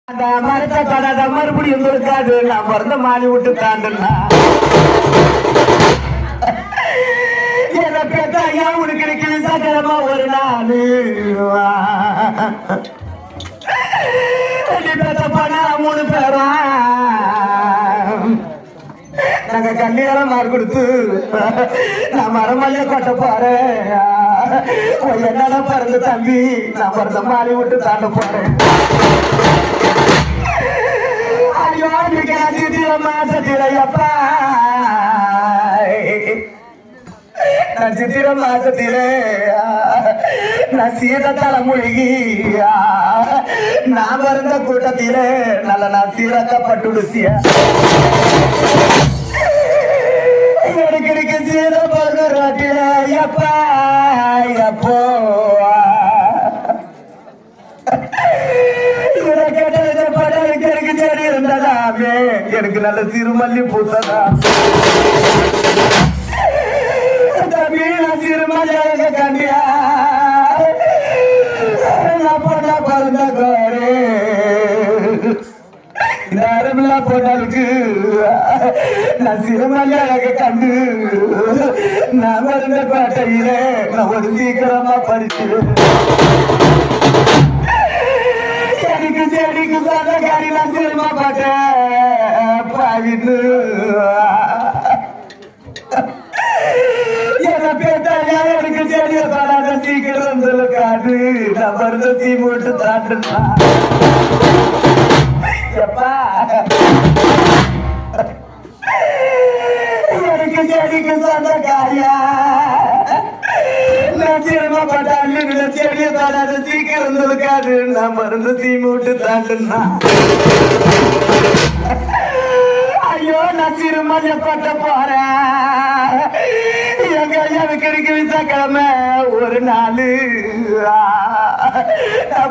அந்த மரத்தை படாத மறுபடியும் இருக்காது. நான் பிறந்த மாறி விட்டு தாண்டா என்ன பேத்த ஐயா உனக்கு இருக்குது சக்கரமா ஒரு நாள் பேத்த பண்ணா 3 பேரா நாங்க கண்ணீரம் மாறு கொடுத்து நான் மரமல்ல கொட்ட போறேன். என்னடா பிறந்த தம்பி நான் பிறந்த மாறி விட்டு தாண்ட போறேன். ஐயோ சித்திர மாசத்திரையப்பா நான் சித்திர மாசத்திலே நான் சீத தலைமொழி நான் பிறந்த கூட்டத்திலே நல்ல நான் சீரக்கப்பட்டுடுசிய எனக்கு சீத பகுறாட்டில எப்பா எப்போ எனக்கு நல்ல சிறுமல்லி பூத்ததா சிறுமல்லியாக கண்டியா பொண்ணா பிறந்த கோரே இந்த அருமில்லா பொண்ணாளுக்கு நான் சிறுமல்லியாக கண்டு நான் பிறந்த கோட்டையில நான் ஒரு சீக்கிரமா பறிச்சு செடிக்கு சொந்த காரில சினிமா பாட்டேன் பாவிட்டு என்ன பேத்தாயா எனக்கு செடிய பாடாத சீக்கிரம் காடு நான் மருந்து தீ போட்டு தாண்டுனா எப்பா எனக்கு செடிக்கு சொந்த காரியா சினிமா பாட்டாளி செடிய பாடாத சீக்கிரம் இருக்காது நான் மருந்து தீ மூட்டு தாண்டுனா ஐயோ நான் சிறுமல்ல பட்ட போறேன். எங்க ஐயாவுக்கு கிடைக்க விசாக்கிழமை ஒரு நாள்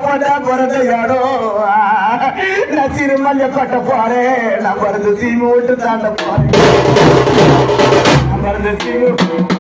போட்டா பிறந்த இடம் நான் சிறுமல்ல பட்ட போறேன். நான் மருந்து தீ மூட்டு தாண்ட போறேன். மருந்து தீ